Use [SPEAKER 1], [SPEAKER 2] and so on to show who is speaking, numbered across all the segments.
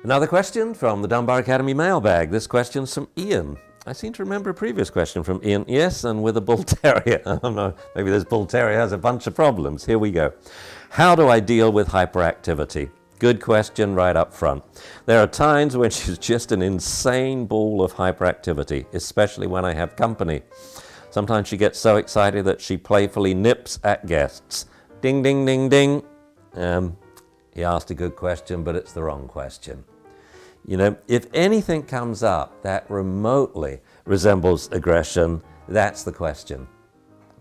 [SPEAKER 1] Another question from the Dunbar Academy mailbag. This question's from Ian. I seem to remember a previous question from Ian. Yes, and with a bull terrier. I don't know, maybe this bull terrier has a bunch of problems. Here we go. How do I deal with hyperactivity? Good question right up front. There are times when she's just an insane ball of hyperactivity, especially when I have company. Sometimes she gets so excited that she playfully nips at guests. Ding, ding, ding, ding. He asked a good question, but it's the wrong question. You know, if anything comes up that remotely resembles aggression, that's the question.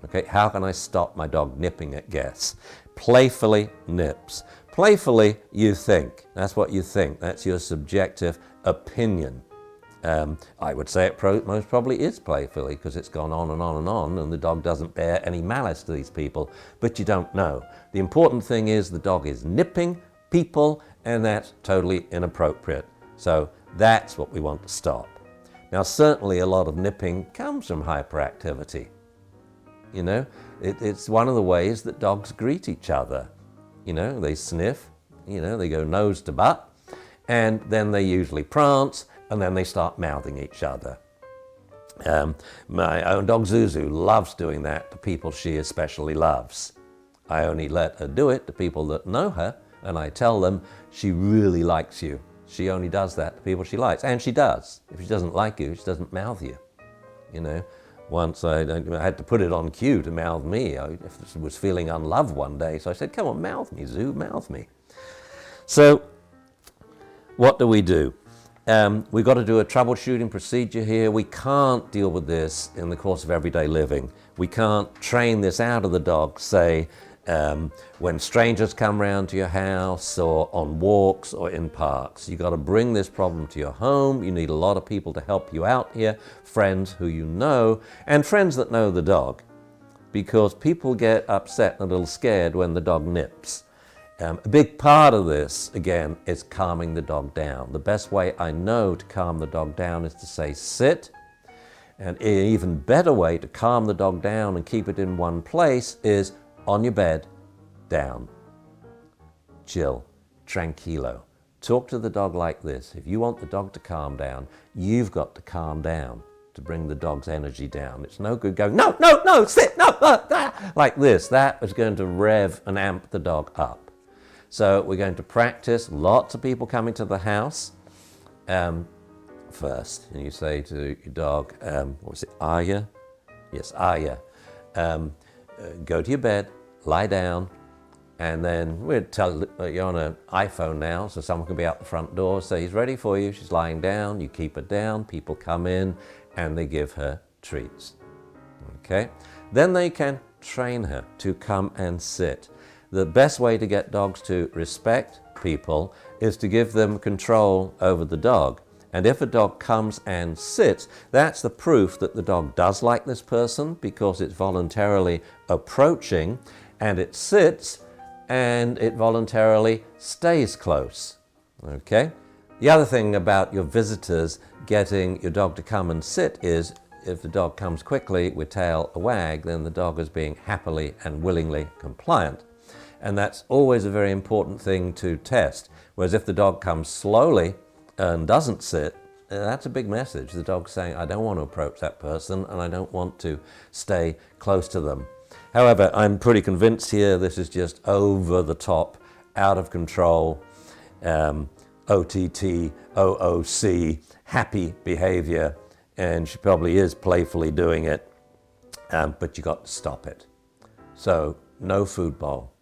[SPEAKER 1] Okay, how can I stop my dog nipping at guests? Playfully nips. Playfully, you think. That's what you think. That's your subjective opinion. I would say it most probably is playfully because it's gone on and on and on and the dog doesn't bear any malice to these people, but you don't know. The important thing is the dog is nipping people and that's totally inappropriate. So that's what we want to stop. Now certainly a lot of nipping comes from hyperactivity. You know, it's one of the ways that dogs greet each other. You know, they sniff, you know, they go nose to butt, and then they usually prance, and then they start mouthing each other. My own dog Zuzu loves doing that to people she especially loves. I only let her do it to people that know her, and I tell them she really likes you. She only does that to people she likes, and she does. If she doesn't like you, she doesn't mouth you. You know, once I had to put it on cue to mouth me. I was feeling unloved one day, so I said, come on, mouth me, Zoo, mouth me. So what do? We've got to do a troubleshooting procedure here. We can't deal with this in the course of everyday living. We can't train this out of the dog, say, when strangers come round to your house or on walks or in parks. You've got to bring this problem to your home. You need a lot of people to help you out here, friends who you know, and friends that know the dog, because people get upset and a little scared when the dog nips. A big part of this, again, is calming the dog down. The best way I know to calm the dog down is to say sit, and an even better way to calm the dog down and keep it in one place is on your bed, down. Chill, tranquilo. Talk to the dog like this. If you want the dog to calm down, you've got to calm down to bring the dog's energy down. It's no good going, no, no, no, sit, no, like this. That is going to rev and amp the dog up. So we're going to practice, lots of people coming to the house. First, and you say to your dog, what was it, Aya? Yes, Aya. Go to your bed, lie down, and then we'll tell you're on an iPhone now, so someone can be out the front door, say he's ready for you, she's lying down, you keep her down, people come in, and they give her treats. Okay? Then they can train her to come and sit. The best way to get dogs to respect people is to give them control over the dog. And if a dog comes and sits, that's the proof that the dog does like this person because it's voluntarily approaching, and it sits and it voluntarily stays close. Okay? The other thing about your visitors getting your dog to come and sit is if the dog comes quickly with tail a wag, then the dog is being happily and willingly compliant. And that's always a very important thing to test. Whereas if the dog comes slowly and doesn't sit, that's a big message. The dog's saying, I don't want to approach that person and I don't want to stay close to them. However, I'm pretty convinced here this is just over the top, out of control, OTT, OOC, happy behavior, and she probably is playfully doing it, but you got to stop it. So, no food bowl.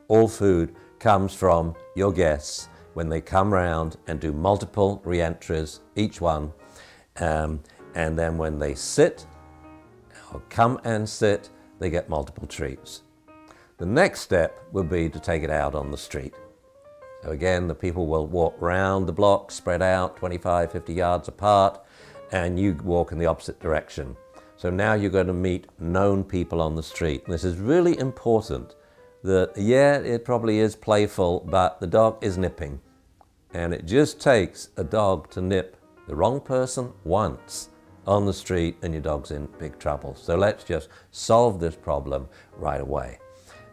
[SPEAKER 1] All food comes from your guests when they come round and do multiple re-entries, each one, and then when they sit, or come and sit, they get multiple treats. The next step will be to take it out on the street. So again, the people will walk round the block, spread out 25, 50 yards apart, and you walk in the opposite direction. So now you're going to meet known people on the street. And this is really important. That, yeah, it probably is playful, but the dog is nipping. And it just takes a dog to nip the wrong person once on the street and your dog's in big trouble. So let's just solve this problem right away.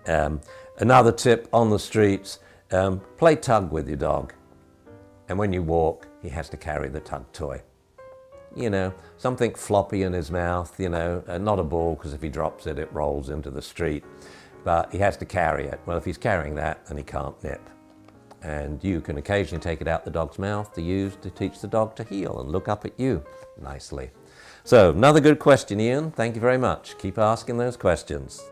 [SPEAKER 1] Another tip on the streets, play tug with your dog. And when you walk, he has to carry the tug toy. You know, something floppy in his mouth, you know, not a ball, because if he drops it, it rolls into the street. But he has to carry it. Well, if he's carrying that, then he can't nip. And you can occasionally take it out the dog's mouth to use to teach the dog to heel and look up at you nicely. So, another good question, Ian. Thank you very much. Keep asking those questions.